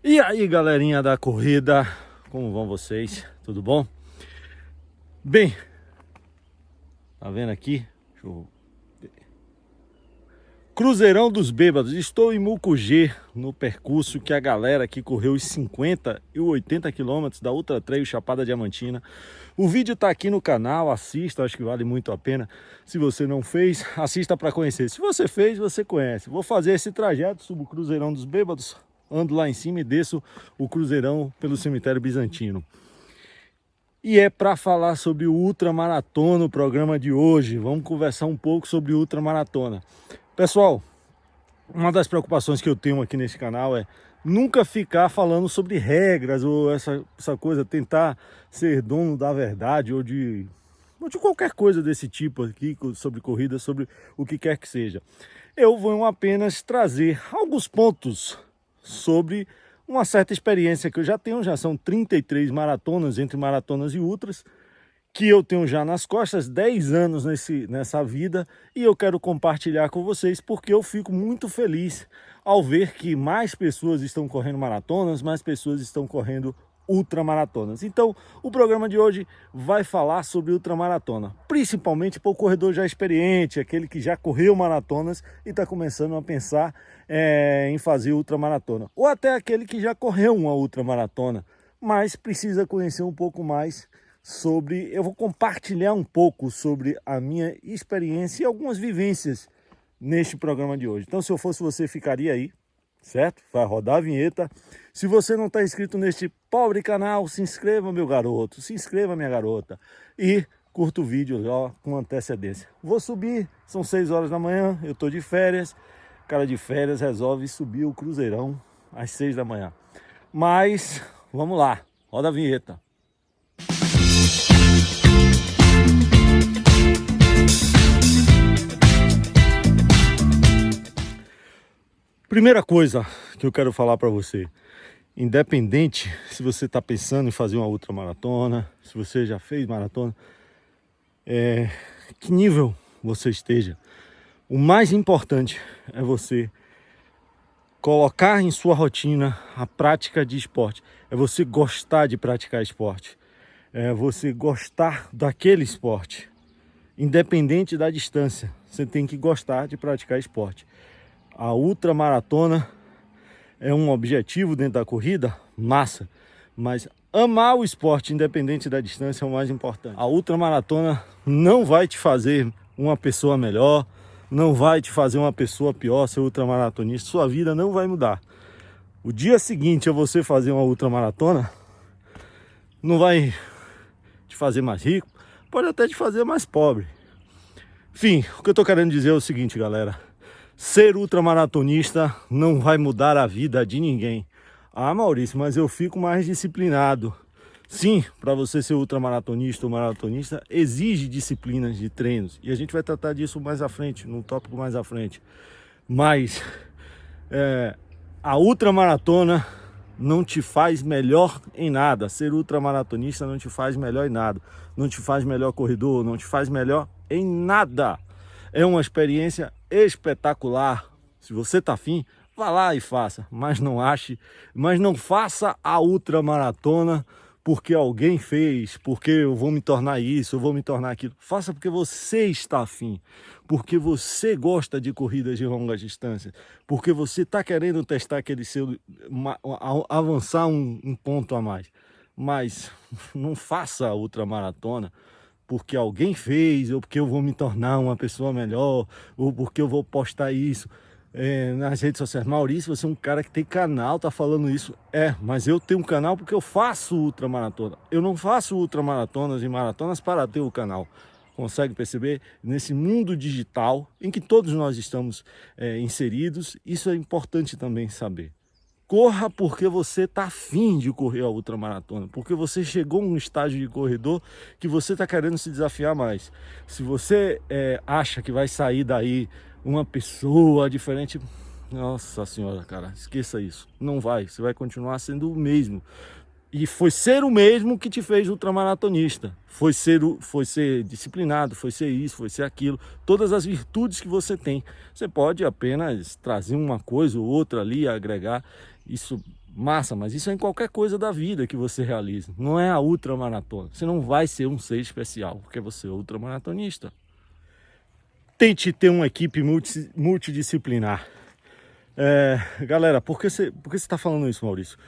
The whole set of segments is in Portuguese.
E aí, galerinha da corrida, como vão vocês? Tudo bom? Bem, tá vendo aqui? Cruzeirão dos Bêbados. Estou em Mucugê, no percurso que a galera aqui correu os 50 e 80 quilômetros da Ultra Trail Chapada Diamantina. O vídeo tá aqui no canal, assista, acho que vale muito a pena. Se você não fez, assista para conhecer. Se você fez, você conhece. Vou fazer esse trajeto, subo o Cruzeirão dos Bêbados, ando lá em cima e desço o Cruzeirão pelo cemitério bizantino. E é para falar sobre o ultramaratona o programa de hoje. Vamos conversar um pouco sobre ultramaratona. Pessoal, uma das preocupações que eu tenho aqui nesse canal é nunca ficar falando sobre regras ou essa coisa, tentar ser dono da verdade ou de qualquer coisa desse tipo aqui, sobre corrida, sobre o que quer que seja. Eu vou apenas trazer alguns pontos sobre uma certa experiência que eu já tenho, já são 33 maratonas, entre maratonas e ultras, que eu tenho já nas costas, 10 anos nessa vida, e eu quero compartilhar com vocês porque eu fico muito feliz ao ver que mais pessoas estão correndo maratonas, mais pessoas estão correndo ultramaratonas. Então, o programa de hoje vai falar sobre ultramaratona, principalmente para o corredor já experiente, aquele que já correu maratonas e está começando a pensar em fazer ultramaratona, ou até aquele que já correu uma ultramaratona, mas precisa conhecer um pouco mais sobre. Eu vou compartilhar um pouco sobre a minha experiência e algumas vivências neste programa de hoje. Então, se eu fosse você, ficaria aí, certo? Vai rodar a vinheta. Se você não está inscrito neste pobre canal, se inscreva, meu garoto, se inscreva, minha garota, e curta o vídeo ó, com antecedência. Vou subir, são 6 horas da manhã, eu estou de férias. Cara de férias resolve subir o Cruzeirão às 6 da manhã. Mas vamos lá, roda a vinheta. Primeira coisa que eu quero falar para você, independente se você está pensando em fazer uma ultramaratona, se você já fez maratona, que nível você esteja, o mais importante é você colocar em sua rotina a prática de esporte, é você gostar de praticar esporte, é você gostar daquele esporte, independente da distância, você tem que gostar de praticar esporte. A ultramaratona é um objetivo dentro da corrida, massa, mas amar o esporte independente da distância é o mais importante. A ultramaratona não vai te fazer uma pessoa melhor, não vai te fazer uma pessoa pior, ser ultramaratonista, sua vida não vai mudar. O dia seguinte a você fazer uma ultramaratona não vai te fazer mais rico, pode até te fazer mais pobre. Enfim, o que eu tô querendo dizer é o seguinte, galera. Ser ultramaratonista não vai mudar a vida de ninguém. Ah, Maurício, mas eu fico mais disciplinado. Sim, para você ser ultramaratonista ou maratonista, exige disciplinas de treinos. E a gente vai tratar disso mais à frente, num tópico mais à frente. Mas a ultramaratona não te faz melhor em nada. Ser ultramaratonista não te faz melhor em nada. Não te faz melhor corredor, não te faz melhor em nada. É uma experiência espetacular. Se você tá afim, vá lá e faça. Mas não faça a ultramaratona porque alguém fez, porque eu vou me tornar isso, eu vou me tornar aquilo. Faça porque você está afim, porque você gosta de corridas de longa distância, porque você está querendo testar aquele seu, avançar um ponto a mais. Mas não faça a ultramaratona porque alguém fez, ou porque eu vou me tornar uma pessoa melhor, ou porque eu vou postar isso nas redes sociais. Maurício, você é um cara que tem canal, tá falando isso. Mas eu tenho um canal porque eu faço ultramaratona. Eu não faço ultramaratonas e maratonas para ter o canal. Consegue perceber? Nesse mundo digital em que todos nós estamos inseridos, isso é importante também saber. Corra porque você está afim de correr a ultramaratona, porque você chegou a um estágio de corredor que você está querendo se desafiar mais. Se você acha que vai sair daí uma pessoa diferente, nossa senhora, cara, esqueça isso. Não vai, você vai continuar sendo o mesmo. E foi ser o mesmo que te fez ultramaratonista. Foi ser disciplinado, foi ser isso, foi ser aquilo. Todas as virtudes que você tem. Você pode apenas trazer uma coisa ou outra ali, agregar. Isso Massa, mas isso é em qualquer coisa da vida que você realiza. Não é a ultramaratona. Você não vai ser um ser especial, porque você é ultramaratonista. Tente ter uma equipe multidisciplinar. Galera, por que você está falando isso, Maurício?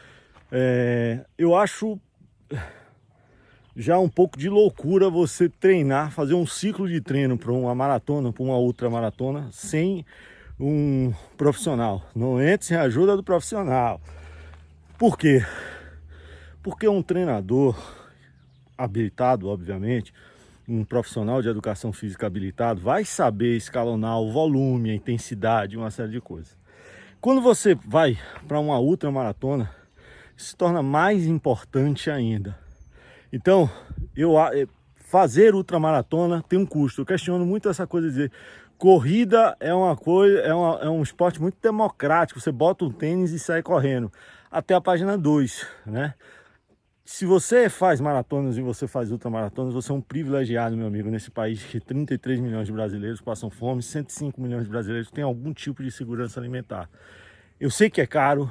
Eu acho já um pouco de loucura você treinar, fazer um ciclo de treino para uma maratona, para uma ultramaratona, sem um profissional. Não entre sem a ajuda do profissional. Por quê? Porque um treinador habilitado, obviamente, um profissional de educação física habilitado, vai saber escalonar o volume, a intensidade, uma série de coisas. Quando você vai para uma ultramaratona, se torna mais importante ainda. Então, fazer ultramaratona tem um custo. Eu questiono muito essa coisa de dizer, corrida é uma coisa, é um esporte muito democrático. Você bota um tênis e sai correndo. Até a página 2, né? Se você faz maratonas e você faz ultramaratonas, você é um privilegiado, meu amigo, nesse país que 33 milhões de brasileiros passam fome, 105 milhões de brasileiros têm algum tipo de segurança alimentar. Eu sei que é caro,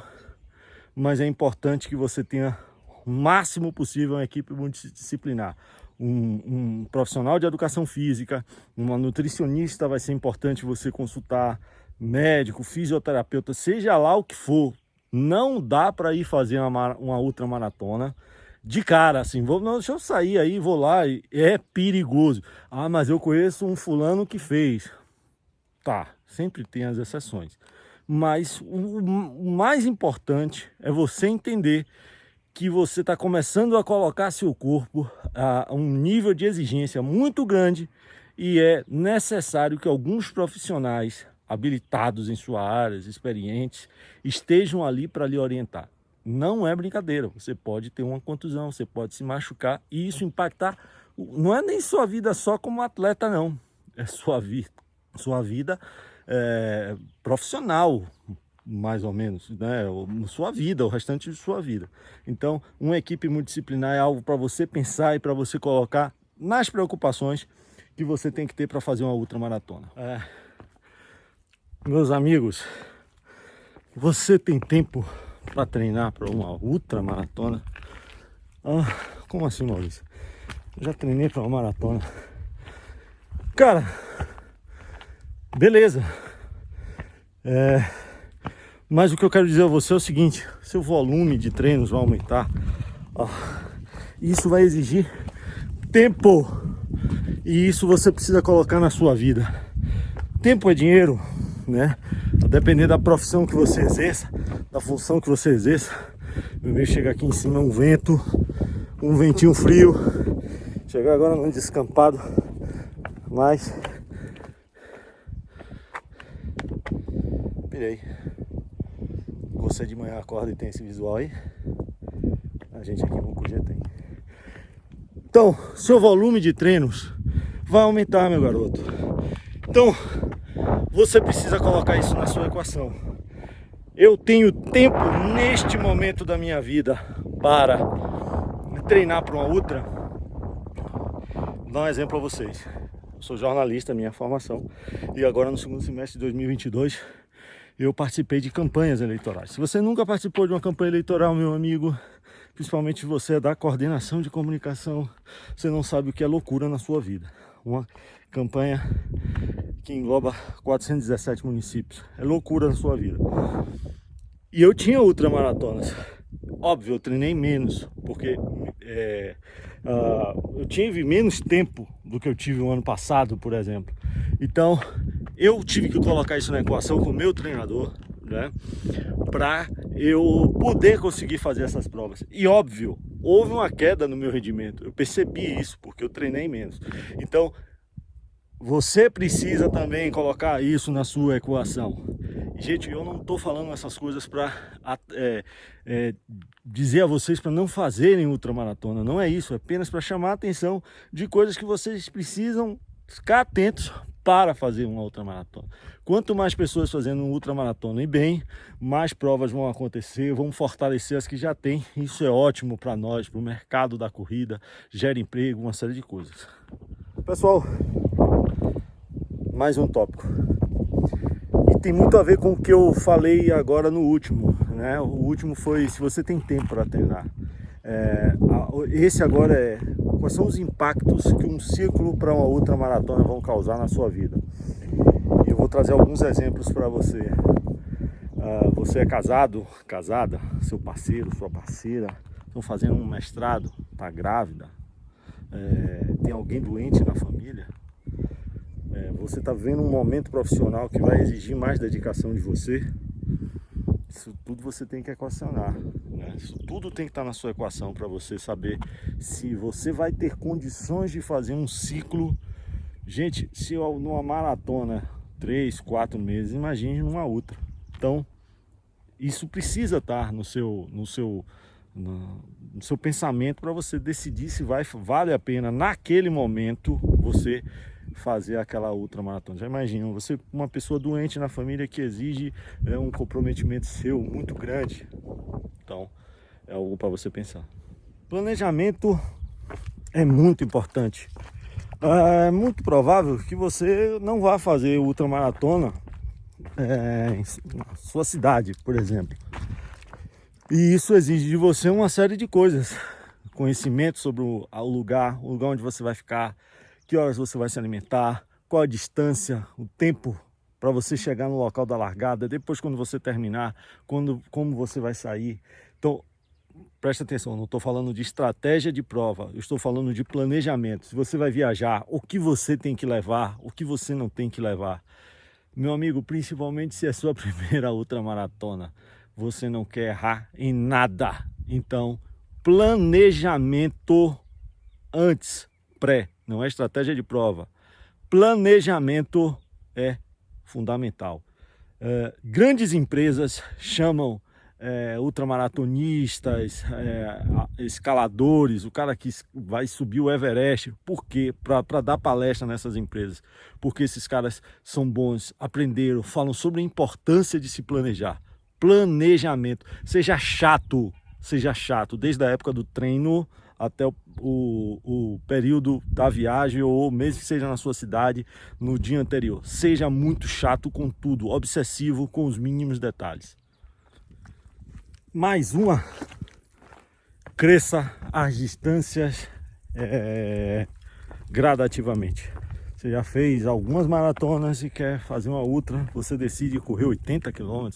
mas é importante que você tenha o máximo possível uma equipe multidisciplinar. Um profissional de educação física, uma nutricionista vai ser importante você consultar, médico, fisioterapeuta, seja lá o que for. Não dá para ir fazer uma ultramaratona de cara, assim, não, deixa eu sair aí, vou lá, é perigoso. Ah, mas eu conheço um fulano que fez. Tá, sempre tem as exceções. Mas o mais importante é você entender que você está começando a colocar seu corpo a um nível de exigência muito grande e é necessário que alguns profissionais habilitados em sua área, experientes, estejam ali para lhe orientar. Não é brincadeira, você pode ter uma contusão, você pode se machucar e isso impactar, não é nem sua vida só como atleta não, é sua vida profissional, mais ou menos, né? Sua vida, o restante de sua vida. Então, uma equipe multidisciplinar é algo para você pensar e para você colocar nas preocupações que você tem que ter para fazer uma ultramaratona. Meus amigos, você tem tempo para treinar para uma ultramaratona? Como assim, Maurício? Eu já treinei para uma maratona. Cara, beleza. Mas o que eu quero dizer a você é o seguinte: seu volume de treinos vai aumentar. Isso vai exigir tempo. E isso você precisa colocar na sua vida. Tempo é dinheiro, né? A depender da profissão que você exerça, da função que você exerça. Meu meio chega aqui em cima um vento, um ventinho frio. Chegar agora num descampado, mas pirei. Você de manhã acorda e tem esse visual aí. A gente aqui no Mucugê tem. Então, seu volume de treinos vai aumentar, meu garoto. Então, você precisa colocar isso na sua equação. Eu tenho tempo neste momento da minha vida para treinar para uma ultra. Vou dar um exemplo a vocês. Eu sou jornalista, minha formação, e agora no segundo semestre de 2022 eu participei de campanhas eleitorais. Se você nunca participou de uma campanha eleitoral, meu amigo, principalmente você é da coordenação de comunicação, você não sabe o que é loucura na sua vida. Uma campanha que engloba 417 municípios. É loucura na sua vida. E eu tinha ultramaratonas. Óbvio, eu treinei menos, porque eu tive menos tempo do que eu tive o ano passado, por exemplo. Então, eu tive que colocar isso na equação com o meu treinador, né, para eu poder conseguir fazer essas provas. E óbvio, houve uma queda no meu rendimento. Eu percebi isso, porque eu treinei menos. Então, você precisa também colocar isso na sua equação. Gente, eu não estou falando essas coisas para dizer a vocês para não fazerem ultramaratona. Não é isso, é apenas para chamar a atenção de coisas que vocês precisam ficar atentos para fazer uma ultramaratona. Quanto mais pessoas fazendo uma ultramaratona e bem, mais provas vão acontecer, vamos fortalecer as que já tem. Isso é ótimo para nós, para o mercado da corrida, gera emprego, uma série de coisas. Pessoal, mais um tópico. E tem muito a ver com o que eu falei agora no último. né? O último foi se você tem tempo para treinar. Esse agora é quais são os impactos que um ciclo para uma outra maratona vão causar na sua vida. Eu vou trazer alguns exemplos para você. Você é casado, casada, seu parceiro, sua parceira, estão fazendo um mestrado, está grávida, tem alguém doente na família, você está vivendo um momento profissional que vai exigir mais dedicação de você. Isso tudo você tem que equacionar, né? Isso tudo tem que estar na sua equação para você saber se você vai ter condições de fazer um ciclo. Gente, se numa maratona 3, 4 meses, imagine numa outra. Então, isso precisa estar no seu pensamento para você decidir se vale a pena naquele momento você fazer aquela outra maratona. Já imagina, você uma pessoa doente na família que exige um comprometimento seu muito grande. Então, é algo para você pensar. Planejamento é muito importante. É muito provável que você não vá fazer ultramaratona na sua cidade, por exemplo. E isso exige de você uma série de coisas. Conhecimento sobre o lugar onde você vai ficar, que horas você vai se alimentar, qual a distância, o tempo para você chegar no local da largada, depois quando você terminar, como você vai sair. Então, presta atenção, não estou falando de estratégia de prova, eu estou falando de planejamento. Se você vai viajar, o que você tem que levar, o que você não tem que levar. Meu amigo, principalmente se é sua primeira ultramaratona, você não quer errar em nada. Então, planejamento antes, não é estratégia de prova. Planejamento é fundamental. Grandes empresas chamam ultramaratonistas, escaladores, o cara que vai subir o Everest. Por quê? Para dar palestra nessas empresas. Porque esses caras são bons, aprenderam, falam sobre a importância de se planejar. Planejamento. Seja chato, desde a época do treino até o período da viagem, ou mesmo que seja na sua cidade, no dia anterior. Seja muito chato com tudo, obsessivo com os mínimos detalhes. Mais uma, cresça as distâncias gradativamente. Você já fez algumas maratonas e quer fazer uma ultra, você decide correr 80 km.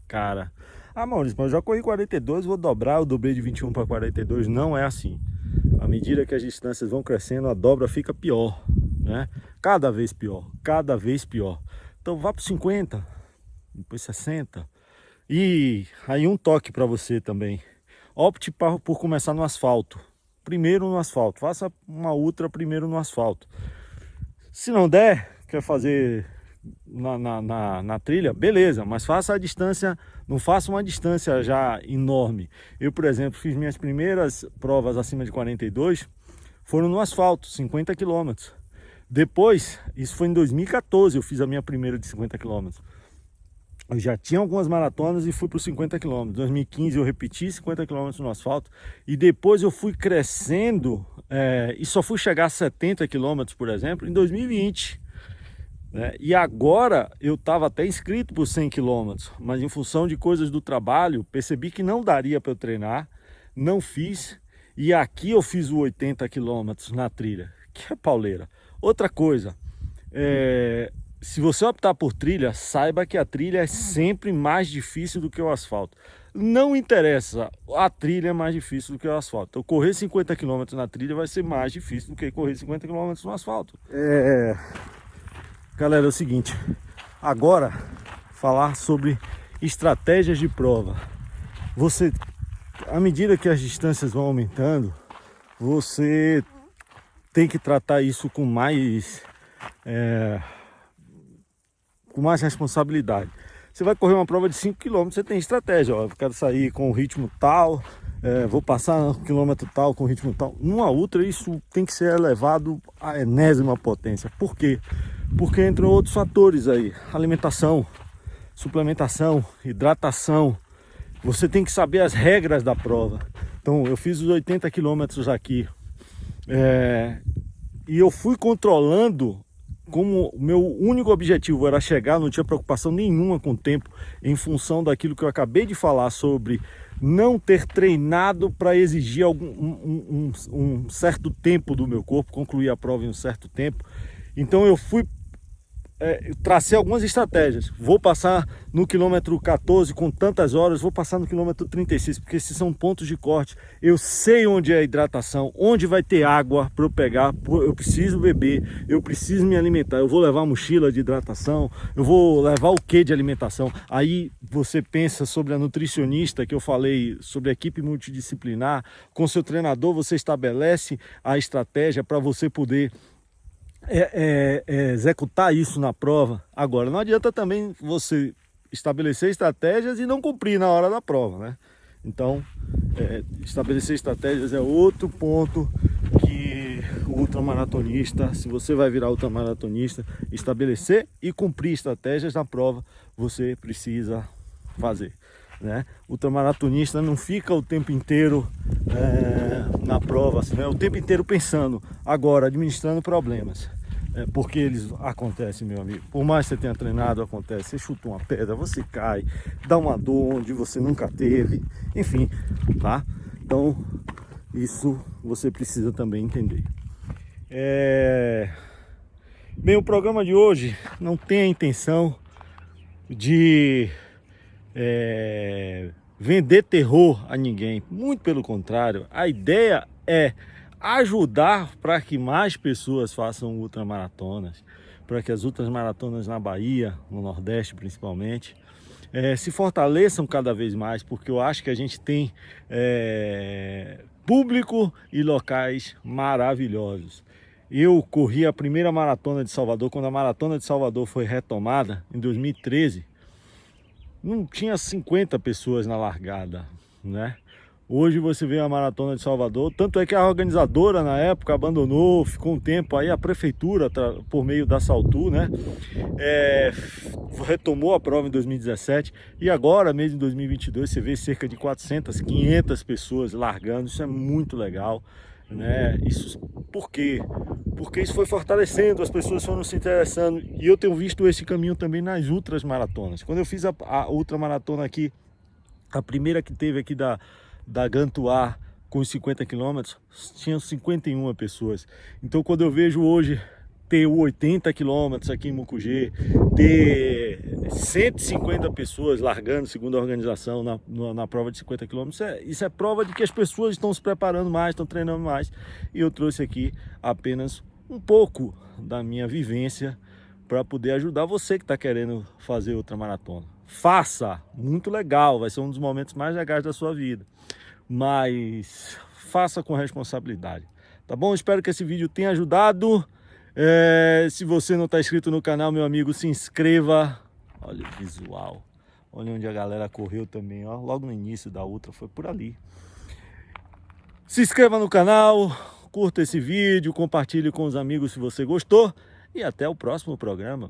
Cara, Maurício, mas eu já corri 42, vou dobrar, eu dobrei de 21 para 42. Não é assim. À medida que as distâncias vão crescendo, a dobra fica pior, né? Cada vez pior, cada vez pior. Então vá para 50, depois 60. E aí um toque para você também. Opte por começar no asfalto. Primeiro no asfalto. Faça uma ultra primeiro no asfalto. Se não der, quer fazer na trilha, beleza, mas faça a distância, não faça uma distância já enorme. Eu, por exemplo, fiz minhas primeiras provas acima de 42, foram no asfalto, 50 km. Depois, isso foi em 2014, eu fiz a minha primeira de 50 km. Eu já tinha algumas maratonas e fui para os 50 km. Em 2015 eu repeti 50 km no asfalto e depois eu fui crescendo e só fui chegar a 70 km, por exemplo, em 2020. E agora eu estava até inscrito por 100 km, mas em função de coisas do trabalho, percebi que não daria para eu treinar, não fiz. E aqui eu fiz o 80 km na trilha, que é pauleira. Outra coisa, se você optar por trilha, saiba que a trilha é sempre mais difícil do que o asfalto. Não interessa, a trilha é mais difícil do que o asfalto. Então correr 50 km na trilha vai ser mais difícil do que correr 50 km no asfalto. Galera, é o seguinte, agora falar sobre estratégias de prova. À medida que as distâncias vão aumentando, você tem que tratar isso com mais responsabilidade. Você vai correr uma prova de 5 km, você tem estratégia, ó, eu quero sair com o ritmo tal, vou passar no quilômetro tal com ritmo tal. Numa ultra isso tem que ser elevado à enésima potência. Por quê? Porque entram outros fatores aí, alimentação, suplementação, hidratação. Você tem que saber as regras da prova. Então eu fiz os 80 km aqui e eu fui controlando como o meu único objetivo era chegar, não tinha preocupação nenhuma com o tempo, em função daquilo que eu acabei de falar sobre não ter treinado para exigir um certo tempo do meu corpo, concluir a prova em um certo tempo. Então eu tracei algumas estratégias. Vou passar no quilômetro 14 com tantas horas, vou passar no quilômetro 36, porque esses são pontos de corte. Eu sei onde é a hidratação, onde vai ter água para eu pegar, eu preciso beber, eu preciso me alimentar. Eu vou levar a mochila de hidratação, eu vou levar o que de alimentação. Aí você pensa sobre a nutricionista que eu falei, sobre a equipe multidisciplinar. Com seu treinador você estabelece a estratégia para você poder executar isso na prova. Agora, não adianta também você estabelecer estratégias e não cumprir na hora da prova, né? Então, estabelecer estratégias é outro ponto que o ultramaratonista, se você vai virar ultramaratonista, estabelecer e cumprir estratégias na prova, você precisa fazer, né? O ultramaratonista não fica o tempo inteiro na prova, assim, né? O tempo inteiro pensando, agora administrando problemas, porque eles acontecem, meu amigo. Por mais que você tenha treinado, acontece. Você chuta uma pedra, você cai, dá uma dor onde você nunca teve, enfim, tá? Então isso você precisa também entender. Bem, o programa de hoje não tem a intenção de vender terror a ninguém, muito pelo contrário. A ideia é ajudar para que mais pessoas façam ultramaratonas, para que as ultramaratonas na Bahia, no Nordeste principalmente, se fortaleçam cada vez mais, porque eu acho que a gente tem público e locais maravilhosos. Eu corri a primeira maratona de Salvador, quando a maratona de Salvador foi retomada em 2013, não tinha 50 pessoas na largada, né? Hoje você vê a maratona de Salvador, tanto é que a organizadora na época abandonou, ficou um tempo, aí a prefeitura, por meio da Saltu, né, retomou a prova em 2017, e agora, mesmo em 2022, você vê cerca de 400, 500 pessoas largando. Isso é muito legal, né? Isso, por quê? Porque isso foi fortalecendo, as pessoas foram se interessando, e eu tenho visto esse caminho também nas outras maratonas. Quando eu fiz a ultramaratona aqui, a primeira que teve aqui da Gantuá, com os 50 quilômetros, tinham 51 pessoas. Então, quando eu vejo hoje ter 80 quilômetros aqui em Mucugê, ter 150 pessoas largando, segundo a organização, na prova de 50 quilômetros, isso é prova de que as pessoas estão se preparando mais, estão treinando mais. E eu trouxe aqui apenas um pouco da minha vivência para poder ajudar você que está querendo fazer outra maratona. Faça, muito legal, vai ser um dos momentos mais legais da sua vida, mas faça com responsabilidade, tá bom? Espero que esse vídeo tenha ajudado. Se você não está inscrito no canal, meu amigo, se inscreva. Olha o visual, olha onde a galera correu também, ó, logo no início da ultra, foi por ali. Se inscreva no canal, curta esse vídeo, compartilhe com os amigos se você gostou, e até o próximo programa.